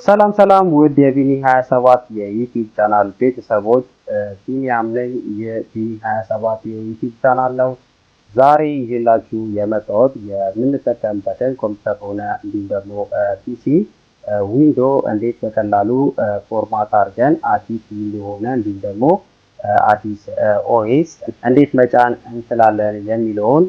ሰላም ሰላም ውድ የቢኒ 27 የዩቲዩብ ቻናል ቤተሰቦች ቢኒያም ነኝ። የቢኒ 27 የዩቲዩብ ቻናል ነው። ዛሬ ይዤላችሁ የመጣሁት የምንጠቀምበትን ኮምፒውተር ሆነ እንዲሁም ደግሞ ፒሲ ዊንዶ እንዴት በቀላሉ ፎርማት አድርገን አዲስ ዊንዶ ሆነ እንዲሁም ደግሞ አዲስ ኦኤስ እንዴት መጫን እንችላለን የሚለውን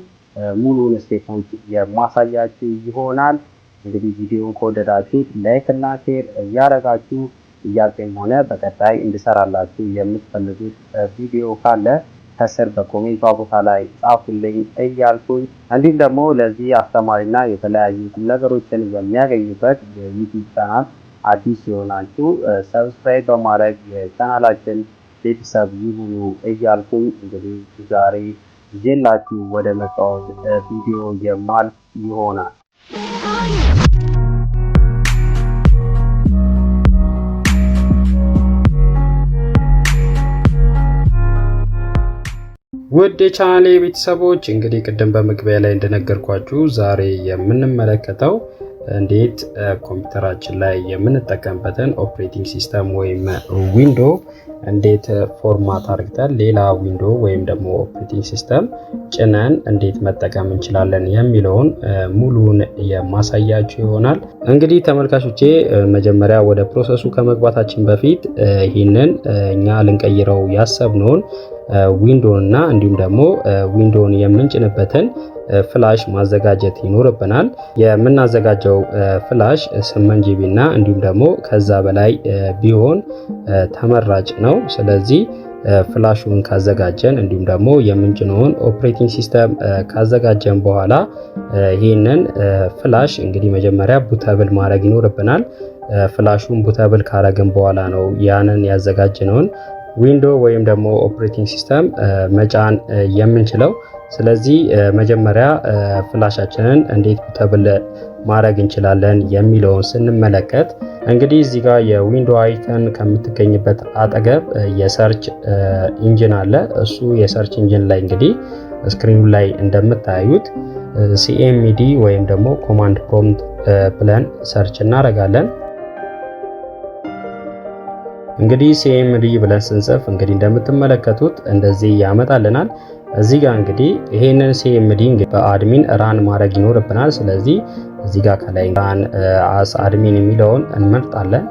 ሙሉውን ስቴፖች የማሳያችሁ ይሆናል። እንግዲህ ቪዲዮውን ከወደዳችሁት ላይክ እና ሼር እያደረጋችሁ ጥያቄም ሆነ በቀጣይ እንድሰራላችሁ የምትፈልጉት ቪዲዮ ካለ ከስር በኮሜንት ቦታ ላይ ጻፉልኝ እያልኩኝ እንዲሁም ደግሞ ለዚህ አስተማሪና የተለያዩ ነገሮችን የሚያገኙበት የዩቲዩብ ቻናል አዲስ የሆናችሁ ሰብስክራይብ በማድረግ የቻናላችን ቤተሰብ ይሁኑ እያልኩኝ እንግዲህ ዛሬ ይዤላችሁ ወደ መጣሁት ቪዲዮ የማልፍ ይሆናል። ውድ የቻናሌ ቤተሰቦች እንግዲህ ቅድም በመግቢያ ላይ እንደነገርኳችሁ ዛሬ የምንመለከተው እንዴት ኮምፒውተራችን ላይ የምንጠቀምበትን ኦፕሬቲንግ ሲስተም ወይም ዊንዶ እንዴት ፎርማት አድርገን ሌላ ዊንዶ ወይም ደግሞ ኦፕሬቲንግ ሲስተም ጭነን እንዴት መጠቀም እንችላለን የሚለውን ሙሉን የማሳያችሁ ይሆናል። እንግዲህ ተመልካቾቼ መጀመሪያ ወደ ፕሮሰሱ ከመግባታችን በፊት ይህንን እኛ ልንቀይረው ያሰብነውን ዊንዶውን እና እንዲሁም ደግሞ ዊንዶውን የምንጭንበትን ፍላሽ ማዘጋጀት ይኖርብናል። የምናዘጋጀው ፍላሽ 8 ጂቢ እና እንዲሁም ደግሞ ከዛ በላይ ቢሆን ተመራጭ ነው። ስለዚህ ፍላሹን ካዘጋጀን እንዲሁም ደግሞ የምንጭነውን ኦፕሬቲንግ ሲስተም ካዘጋጀን በኋላ ይህንን ፍላሽ እንግዲህ መጀመሪያ ቡተብል ማድረግ ይኖርብናል። ፍላሹን ቡተብል ካረግን በኋላ ነው ያንን ያዘጋጀነውን ዊንዶ ወይም ደግሞ ኦፕሬቲንግ ሲስተም መጫን የምንችለው። ስለዚህ መጀመሪያ ፍላሻችንን እንዴት ቡተብል ማድረግ እንችላለን የሚለውን ስንመለከት እንግዲህ እዚህ ጋር የዊንዶ አይከን ከምትገኝበት አጠገብ የሰርች ኢንጂን አለ። እሱ የሰርች ኢንጂን ላይ እንግዲህ ስክሪኑ ላይ እንደምታዩት ሲኤምዲ ወይም ደግሞ ኮማንድ ፕሮምፕት ብለን ሰርች እናደርጋለን። እንግዲህ ሲኤምዲ ብለን ስንጽፍ እንግዲህ እንደምትመለከቱት እንደዚህ ያመጣልናል። እዚህ ጋር እንግዲህ ይሄንን ሲኤምዲ በአድሚን ራን ማድረግ ይኖርብናል። ስለዚህ እዚህ ጋር ከላይ ራን አስ አድሚን የሚለውን እንመርጣለን።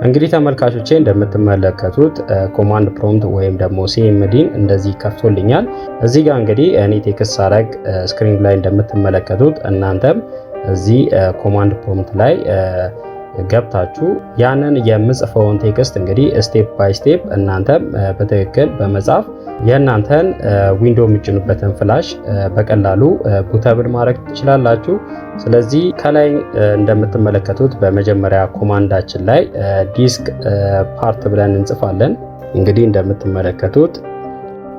እንግዲህ ተመልካቾቼ እንደምትመለከቱት ኮማንድ ፕሮምፕት ወይም ደግሞ ሲኤምዲን እንደዚህ ከፍቶልኛል። እዚህ ጋር እንግዲህ እኔ ቴክስት ሳደርግ ስክሪኑ ላይ እንደምትመለከቱት እናንተም እዚህ ኮማንድ ፕሮምፕት ላይ ገብታችሁ ያንን የምጽፈውን ቴክስት እንግዲህ ስቴፕ ባይ ስቴፕ እናንተም በትክክል በመጻፍ የእናንተን ዊንዶ የሚጭኑበትን ፍላሽ በቀላሉ ቡተብል ማድረግ ትችላላችሁ። ስለዚህ ከላይ እንደምትመለከቱት በመጀመሪያ ኮማንዳችን ላይ ዲስክ ፓርት ብለን እንጽፋለን። እንግዲህ እንደምትመለከቱት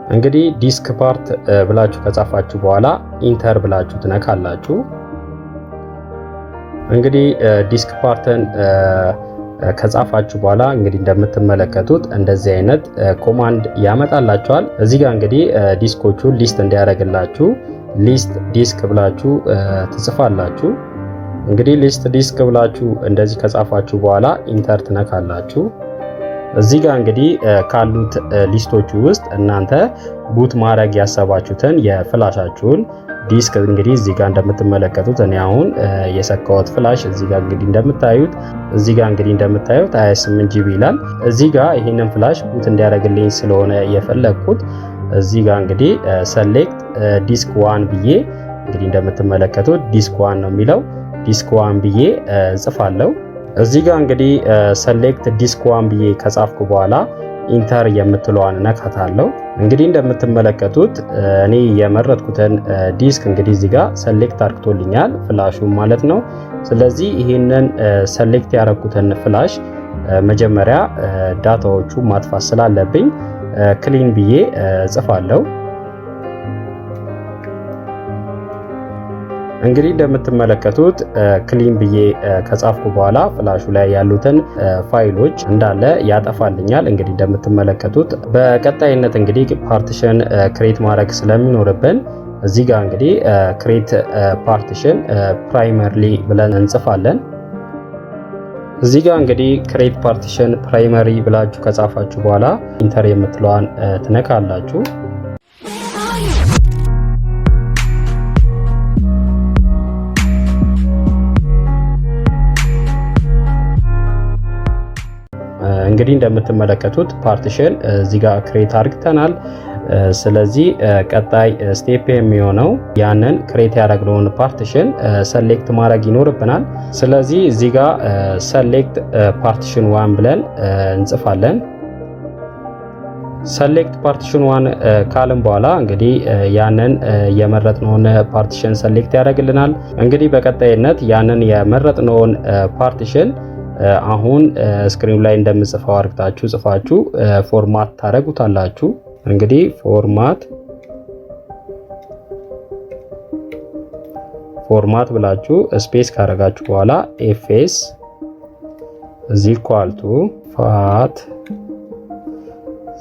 እንግዲህ ዲስክ ፓርት ብላችሁ ከጻፋችሁ በኋላ ኢንተር ብላችሁ ትነካላችሁ። እንግዲህ ዲስክ ፓርትን ከጻፋችሁ በኋላ እንግዲህ እንደምትመለከቱት እንደዚህ አይነት ኮማንድ ያመጣላችኋል። እዚህ ጋር እንግዲህ ዲስኮቹን ሊስት እንዲያደርግላችሁ ሊስት ዲስክ ብላችሁ ትጽፋላችሁ። እንግዲህ ሊስት ዲስክ ብላችሁ እንደዚህ ከጻፋችሁ በኋላ ኢንተር ትነካላችሁ። እዚህ ጋር እንግዲህ ካሉት ሊስቶቹ ውስጥ እናንተ ቡት ማድረግ ያሰባችሁትን የፍላሻችሁን ዲስክ እንግዲህ እዚህ ጋር እንደምትመለከቱት እኔ አሁን የሰካሁት ፍላሽ እዚህ ጋር እንግዲህ እንደምታዩት 28 ጂቢ ይላል። እዚህ ጋር ይሄንን ፍላሽ ቡት እንዲያደርግልኝ ስለሆነ የፈለግኩት እዚህ ጋር እንግዲህ ሰሌክት ዲስክ 1 ብዬ እንግዲህ እንደምትመለከቱት ዲስክ 1 ነው የሚለው ዲስክ 1 ብዬ ጽፋለሁ። እዚህ ጋር እንግዲህ ሰሌክት ዲስክ 1 ብዬ ከጻፍኩ በኋላ ኢንተር የምትለዋን ነካታለሁ። እንግዲህ እንደምትመለከቱት እኔ የመረጥኩትን ዲስክ እንግዲህ እዚህ ጋር ሰሌክት አድርጎልኛል ፍላሹ ማለት ነው። ስለዚህ ይሄንን ሰሌክት ያደረኩትን ፍላሽ መጀመሪያ ዳታዎቹ ማጥፋት ስላለብኝ ክሊን ብዬ ጽፋለሁ። እንግዲህ እንደምትመለከቱት ክሊን ብዬ ከጻፍኩ በኋላ ፍላሹ ላይ ያሉትን ፋይሎች እንዳለ ያጠፋልኛል። እንግዲህ እንደምትመለከቱት በቀጣይነት እንግዲህ ፓርቲሽን ክሬት ማድረግ ስለሚኖርብን እዚህ ጋር እንግዲህ ክሬት ፓርቲሽን ፕራይመሪሊ ብለን እንጽፋለን። እዚህ ጋር እንግዲህ ክሬት ፓርቲሽን ፕራይመሪ ብላችሁ ከጻፋችሁ በኋላ ኢንተር የምትለዋን ትነካላችሁ። እንግዲህ እንደምትመለከቱት ፓርቲሽን እዚህ ጋር ክሬት አድርገናል። ስለዚህ ቀጣይ ስቴፕ የሚሆነው ያንን ክሬት ያደረግነውን ፓርቲሽን ሰሌክት ማድረግ ይኖርብናል። ስለዚህ እዚህ ጋር ሰሌክት ፓርቲሽን 1 ብለን እንጽፋለን። ሰሌክት ፓርቲሽን 1 ካልን በኋላ እንግዲህ ያንን የመረጥነውን ፓርቲሽን ሰሌክት ያደርግልናል። እንግዲህ በቀጣይነት ያንን የመረጥነውን ፓርቲሽን አሁን ስክሪኑ ላይ እንደምጽፈው አድርጋችሁ ጽፋችሁ ፎርማት ታደርጉታላችሁ። እንግዲህ ፎርማት ብላችሁ ስፔስ ካደረጋችሁ በኋላ ኤፍኤስ = ፋት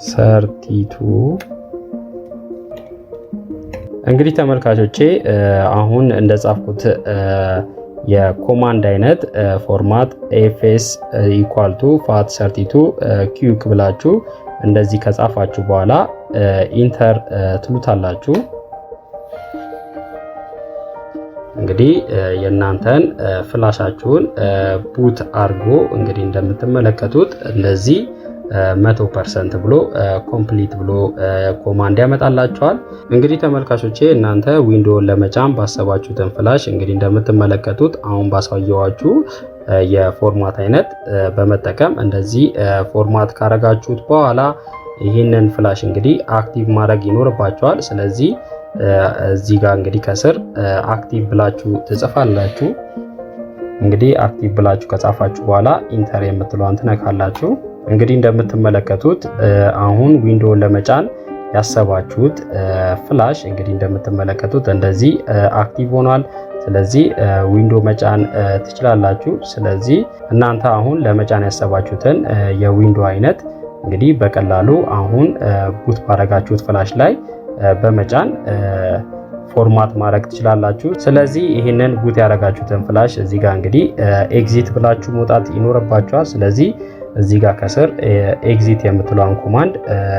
32 እንግዲህ ተመልካቾቼ አሁን እንደጻፍኩት የኮማንድ አይነት ፎርማት ኤፍኤስ = ፋት 32 ኪዩክ ብላችሁ እንደዚህ ከጻፋችሁ በኋላ ኢንተር ትሉታላችሁ። እንግዲህ የእናንተን ፍላሻችሁን ቡት አርጎ እንግዲህ እንደምትመለከቱት እንደዚህ 100% ብሎ ኮምፕሊት ብሎ ኮማንድ ያመጣላችኋል። እንግዲህ ተመልካቾቼ እናንተ ዊንዶውን ለመጫን ባሰባችሁትን ፍላሽ እንግዲህ እንደምትመለከቱት አሁን ባሳየዋችሁ የፎርማት አይነት በመጠቀም እንደዚህ ፎርማት ካረጋችሁት በኋላ ይህንን ፍላሽ እንግዲህ አክቲቭ ማድረግ ይኖርባችኋል። ስለዚህ እዚህ ጋር እንግዲህ ከስር አክቲቭ ብላችሁ ትጽፋላችሁ። እንግዲህ አክቲቭ ብላችሁ ከጻፋችሁ በኋላ ኢንተር የምትለዋን ትነካላችሁ። እንግዲህ እንደምትመለከቱት አሁን ዊንዶውን ለመጫን ያሰባችሁት ፍላሽ እንግዲህ እንደምትመለከቱት እንደዚህ አክቲቭ ሆኗል። ስለዚህ ዊንዶ መጫን ትችላላችሁ። ስለዚህ እናንተ አሁን ለመጫን ያሰባችሁትን የዊንዶ አይነት እንግዲህ በቀላሉ አሁን ቡት ባረጋችሁት ፍላሽ ላይ በመጫን ፎርማት ማድረግ ትችላላችሁ። ስለዚህ ይህንን ቡት ያረጋችሁትን ፍላሽ እዚህ ጋር እንግዲህ ኤግዚት ብላችሁ መውጣት ይኖርባችኋል። ስለዚህ እዚህ ጋር ከስር ኤግዚት የምትለዋን ኮማንድ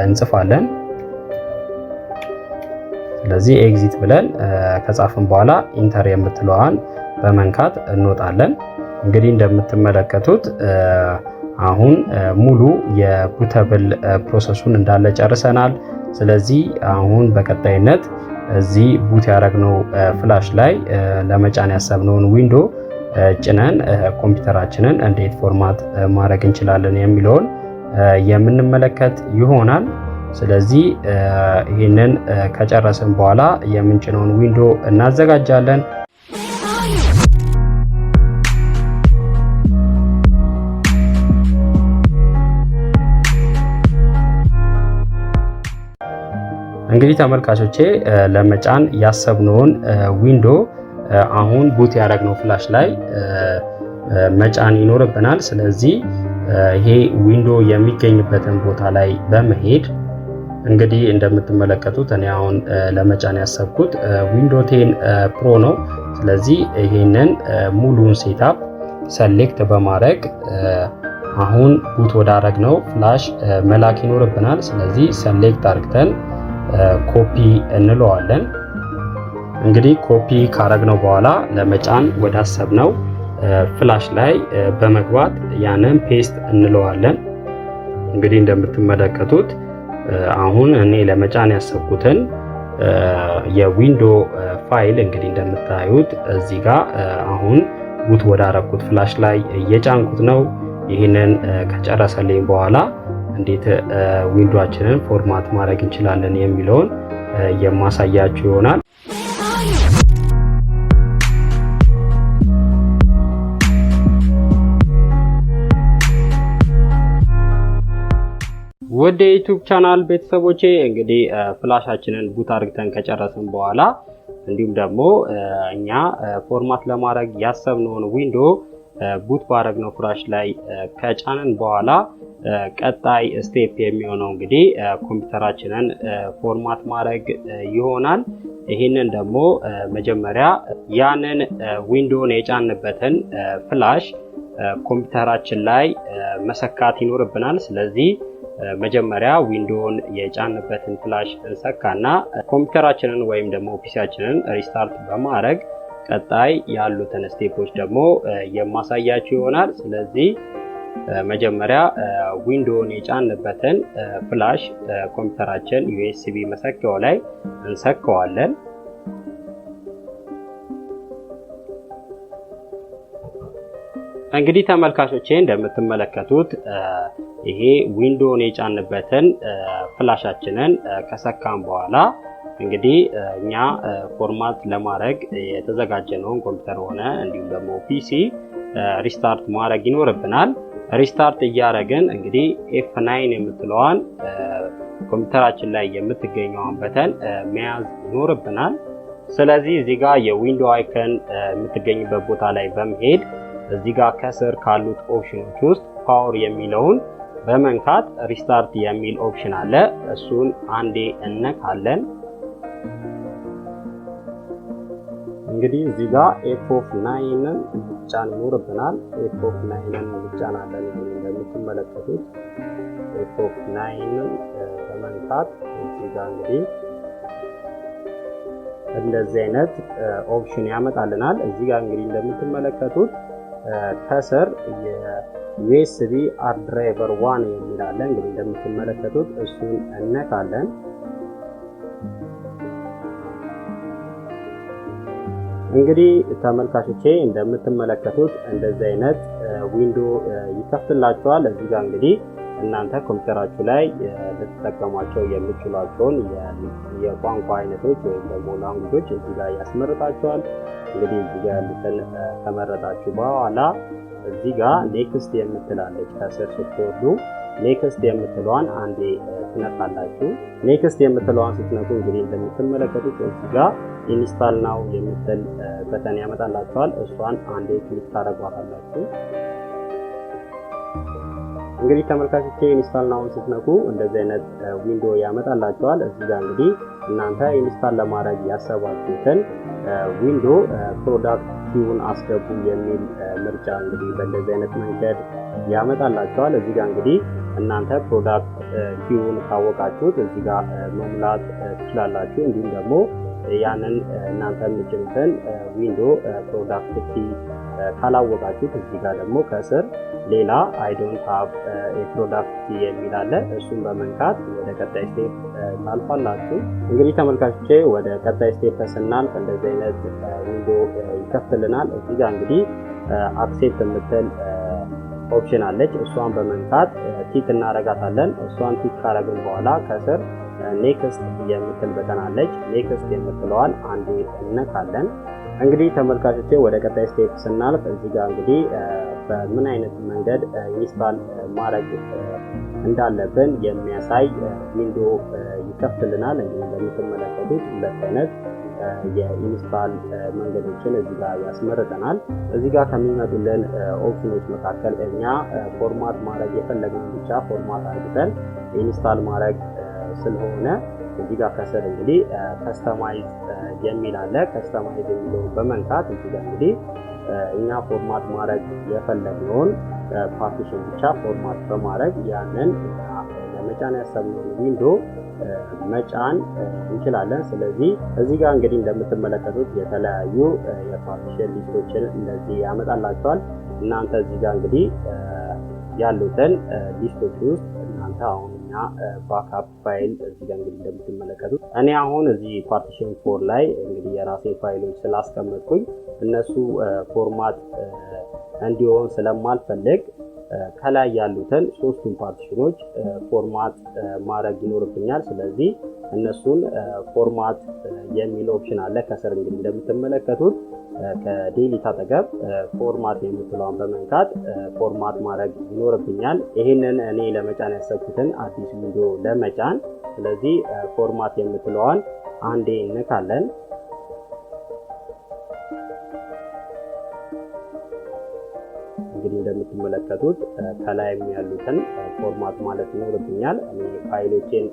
እንጽፋለን። ስለዚህ ኤግዚት ብለን ከጻፍን በኋላ ኢንተር የምትለዋን በመንካት እንወጣለን። እንግዲህ እንደምትመለከቱት አሁን ሙሉ የቡተብል ፕሮሰሱን እንዳለ ጨርሰናል። ስለዚህ አሁን በቀጣይነት እዚህ ቡት ያደረግነው ፍላሽ ላይ ለመጫን ያሰብነውን ዊንዶ ጭነን ኮምፒውተራችንን እንዴት ፎርማት ማድረግ እንችላለን የሚለውን የምንመለከት ይሆናል። ስለዚህ ይህንን ከጨረስን በኋላ የምንጭነውን ዊንዶ እናዘጋጃለን። እንግዲህ ተመልካቾቼ ለመጫን ያሰብነውን ዊንዶ አሁን ቡት ያደረግነው ፍላሽ ላይ መጫን ይኖርብናል። ስለዚህ ይሄ ዊንዶ የሚገኝበትን ቦታ ላይ በመሄድ እንግዲህ እንደምትመለከቱት እኔ አሁን ለመጫን ያሰብኩት ዊንዶ 10 ፕሮ ነው። ስለዚህ ይሄንን ሙሉን ሴታፕ ሰሌክት በማድረግ አሁን ቡት ወዳረግነው ፍላሽ መላክ ይኖርብናል። ስለዚህ ሰሌክት አድርገን ኮፒ እንለዋለን። እንግዲህ ኮፒ ካረግነው በኋላ ለመጫን ወዳሰብነው ፍላሽ ላይ በመግባት ያንን ፔስት እንለዋለን። እንግዲህ እንደምትመለከቱት አሁን እኔ ለመጫን ያሰብኩትን የዊንዶ ፋይል እንግዲህ እንደምታዩት እዚህ ጋር አሁን ቡት ወዳረኩት ፍላሽ ላይ እየጫንኩት ነው። ይህንን ከጨረሰልኝ በኋላ እንዴት ዊንዶአችንን ፎርማት ማድረግ እንችላለን የሚለውን የማሳያችሁ ይሆናል። ወደ ዩቲዩብ ቻናል ቤተሰቦቼ እንግዲህ ፍላሻችንን ቡት አድርገን ከጨረስን በኋላ እንዲሁም ደግሞ እኛ ፎርማት ለማድረግ ያሰብነውን ዊንዶ ቡት ባረግነው ፍላሽ ላይ ከጫንን በኋላ ቀጣይ ስቴፕ የሚሆነው እንግዲህ ኮምፒውተራችንን ፎርማት ማድረግ ይሆናል። ይህንን ደግሞ መጀመሪያ ያንን ዊንዶውን የጫንበትን ፍላሽ ኮምፒውተራችን ላይ መሰካት ይኖርብናል። ስለዚህ መጀመሪያ ዊንዶውን የጫንበትን ፍላሽ እንሰካና ኮምፒውተራችንን ወይም ደግሞ ፒሲያችንን ሪስታርት በማድረግ ቀጣይ ያሉትን ስቴፖች ደግሞ የማሳያችሁ ይሆናል። ስለዚህ መጀመሪያ ዊንዶውን የጫንበትን ፍላሽ ኮምፒውተራችን ዩኤስቢ መሰኪያው ላይ እንሰካዋለን። እንግዲህ ተመልካቾቼ እንደምትመለከቱት ይሄ ዊንዶውን የጫንበትን ፍላሻችንን ከሰካን በኋላ እንግዲህ እኛ ፎርማት ለማድረግ የተዘጋጀነውን ኮምፒውተር ሆነ እንዲሁም ደግሞ ፒሲ ሪስታርት ማድረግ ይኖርብናል። ሪስታርት እያደረግን እንግዲህ F9 የምትለዋን ኮምፒውተራችን ላይ የምትገኘውን በተን መያዝ ይኖርብናል። ስለዚህ እዚህ ጋር የዊንዶ አይከን የምትገኝበት ቦታ ላይ በመሄድ እዚህ ጋር ከስር ካሉት ኦፕሽኖች ውስጥ ፓወር የሚለውን በመንካት ሪስታርት የሚል ኦፕሽን አለ። እሱን አንዴ እነካለን። እንግዲህ እዚህ ጋር F9ን ጫን ይኖርብናል። F9ን ጫናለን። እንደምትመለከቱት F9ን በመንካት እዚህ ጋር እንግዲህ እንደዚህ አይነት ኦፕሽን ያመጣልናል። እዚህ ጋር እንግዲህ እንደምትመለከቱት ከስር የዩኤስቢ ሃርድ ድራይቨር 1 የሚል አለ። እንግዲህ እንደምትመለከቱት እሱን እነካለን። እንግዲህ ተመልካቾቼ እንደምትመለከቱት እንደዚህ አይነት ዊንዶ ይከፍትላችኋል። እዚህ ጋር እንግዲህ እናንተ ኮምፒውተራችሁ ላይ ልትጠቀሟቸው የምትችሏቸውን የቋንቋ አይነቶች ወይም ደግሞ ላንጉጆች እዚህ ጋር ያስመርጣችኋል። እንግዲህ እዚህ ጋር ያሉትን ከመረጣችሁ በኋላ እዚህ ጋር ኔክስት የምትላለች ከስር ስትወርዱ ኔክስት የምትለዋን አንዴ ትነካላችሁ። ኔክስት የምትለዋን ስትነኩ እንግዲህ እንደምትመለከቱት እዚህ ጋር ኢንስታል ናው የምትል በተን ያመጣላችኋል። እሷን አንዴ ክሊክ ታደርጓታላችሁ። እንግዲህ ተመልካቾቼ ኢንስታል ናውን ስትነኩ እንደዚህ አይነት ዊንዶ ያመጣላችኋል። እዚህ ጋር እንግዲህ እናንተ ኢንስታል ለማድረግ ያሰባችሁትን ዊንዶ ፕሮዳክት ኪውን አስገቡ የሚል ምርጫ እንግዲህ በእንደዚህ አይነት መንገድ ያመጣላችኋል። እዚህ ጋር እንግዲህ እናንተ ፕሮዳክት ኪውን ካወቃችሁት እዚህ ጋር መሙላት ትችላላችሁ። እንዲሁም ደግሞ ያንን እናንተ የምትጭኑትን ዊንዶ ፕሮዳክት ኪ ካላወቃችሁት እዚህ ጋር ደግሞ ከስር ሌላ አይ ዶንት ሃቭ ፕሮዳክት ኪ የሚል አለ። እሱን በመንካት ወደ ቀጣይ ስቴፕ ታልፋላችሁ። እንግዲህ ተመልካቾቼ ወደ ቀጣይ ስቴፕ ስናልፍ እንደዚህ አይነት ዊንዶ ይከፍትልናል። እዚህ ጋር እንግዲህ አክሴፕት የምትል ኦፕሽን አለች። እሷን በመንካት ቲክ እናረጋታለን። እሷን ቲክ ካረግን በኋላ ከስር ኔክስት የምትል በተን አለች። ኔክስት የምትለዋን አንዴ እነካለን። እንግዲህ ተመልካቾቼ ወደ ቀጣይ ስቴፕ ስናልፍ እዚህ ጋር እንግዲህ በምን አይነት መንገድ ኢንስታል ማድረግ እንዳለብን የሚያሳይ ዊንዶ ይከፍትልናል። እንግዲህ እንደምትመለከቱት ሁለት አይነት የኢንስታል መንገዶችን እዚህ ጋር ያስመርጠናል። እዚህ ጋር ከሚመጡልን ኦፕሽኖች መካከል እኛ ፎርማት ማድረግ የፈለግነው ብቻ ፎርማት አድርገን ኢንስታል ማድረግ ስለሆነ እዚህ ጋር ከስር እንግዲህ ከስተማይዝ የሚል አለ። ከስተማይዝ የሚለውን በመንካት እዚህ ጋር እንግዲህ እኛ ፎርማት ማድረግ የፈለግነውን ፓርቲሽን ብቻ ፎርማት በማድረግ ያንን ለመጫን ያሰብነውን ዊንዶ መጫን እንችላለን። ስለዚህ እዚህ ጋር እንግዲህ እንደምትመለከቱት የተለያዩ የፓርቲሽን ሊስቶችን እንደዚህ ያመጣላችኋል። እናንተ እዚህ ጋር እንግዲህ ያሉትን ሊስቶች ውስጥ እናንተ አሁን እኛ ባክአፕ ፋይል እዚህ ጋር እንግዲህ እንደምትመለከቱት እኔ አሁን እዚህ ፓርቲሽን 4 ላይ እንግዲህ የራሴ ፋይሎች ስላስቀመጥኩኝ እነሱ ፎርማት እንዲሆን ስለማልፈልግ ከላይ ያሉትን ሶስቱን ፓርቲሽኖች ፎርማት ማድረግ ይኖርብኛል። ስለዚህ እነሱን ፎርማት የሚል ኦፕሽን አለ ከስር እንግዲህ እንደምትመለከቱት ከዴሊት አጠገብ ፎርማት የምትለውን በመንካት ፎርማት ማድረግ ይኖርብኛል። ይሄንን እኔ ለመጫን ያሰብኩትን አዲስ ዊንዶ ለመጫን ስለዚህ ፎርማት የምትለዋን አንዴ እንነካለን። እንግዲህ እንደምትመለከቱት ከላይ ያሉትን ፎርማት ማለት ይኖርብኛል። እኔ ፋይሎችን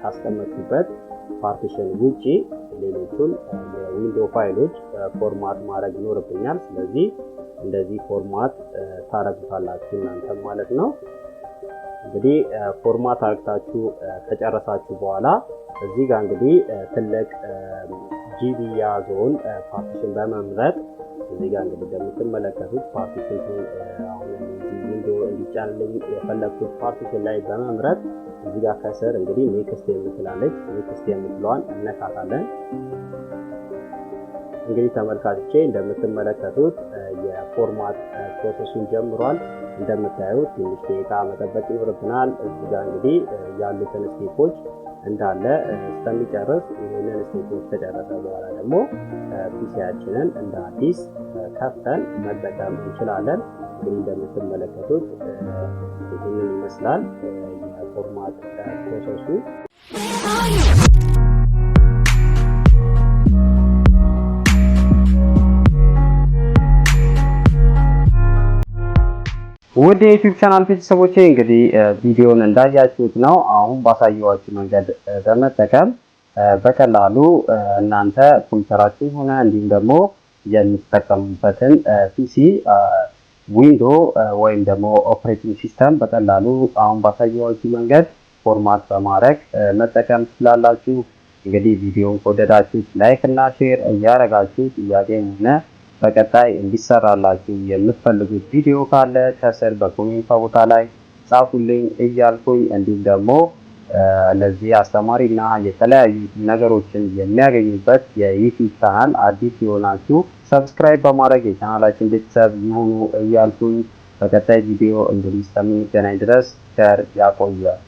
ካስቀመጥኩበት ፓርቲሽን ውጪ ሌሎቹን የዊንዶ ፋይሎች ፎርማት ማድረግ ይኖርብኛል። ስለዚህ እንደዚህ ፎርማት ታረጉታላችሁ እናንተ ማለት ነው። እንግዲህ ፎርማት አድርጋችሁ ከጨረሳችሁ በኋላ እዚህ ጋር እንግዲህ ትልቅ ጂቢ ያዘውን ፓርቲሽን በመምረጥ እዚህ ጋር እንግዲህ እንደምትመለከቱት ፓርቲሽን አሁን ዊንዶ እንዲጫንልኝ የፈለኩት ፓርቲሽን ላይ በመምረጥ እዚህ ጋር ከስር እንግዲህ ኔክስት የምትላለች ኔክስት የምትለዋን እነካታለን። እንግዲህ ተመልካቾቼ እንደምትመለከቱት የፎርማት ፕሮሰሱን ጀምሯል። እንደምታዩት ትንሽ ደቂቃ መጠበቅ ይኖርብናል። እዚህ ጋር እንግዲህ ያሉትን ስቴፖች እንዳለ እስከሚጨርስ ይህንን ስቴፖች ከጨረሰ በኋላ ደግሞ ፒሲያችንን እንደ አዲስ ከፍተን መጠቀም እንችላለን። እንግዲህ እንደምትመለከቱት ይህንን ይመስላል የፎርማት ፕሮሰሱ። ውድ የዩቲዩብ ቻናል ቤተሰቦቼ እንግዲህ ቪዲዮን እንዳያችሁት ነው። አሁን ባሳየኋችሁ መንገድ በመጠቀም በቀላሉ እናንተ ኮምፒውተራችሁ ሆነ እንዲሁም ደግሞ የምትጠቀሙበትን ፒሲ ዊንዶ ወይም ደግሞ ኦፕሬቲንግ ሲስተም በቀላሉ አሁን ባሳየኋችሁ መንገድ ፎርማት በማድረግ መጠቀም ትችላላችሁ። እንግዲህ ቪዲዮን ከወደዳችሁት ላይክ እና ሼር እያደረጋችሁ ጥያቄም ሆነ በቀጣይ እንዲሰራላችሁ የምትፈልጉት ቪዲዮ ካለ ከስር በኮሜንት ቦታ ላይ ጻፉልኝ እያልኩኝ እንዲሁም ደግሞ ለዚህ አስተማሪና የተለያዩ ነገሮችን የሚያገኙበት የዩቲዩብ ቻናል አዲስ የሆናችሁ ሰብስክራይብ በማድረግ የቻናላችን ቤተሰብ ይሁኑ እያልኩኝ በቀጣይ ቪዲዮ እንግዲህ እስከምንገናኝ ድረስ ቸር ያቆያል።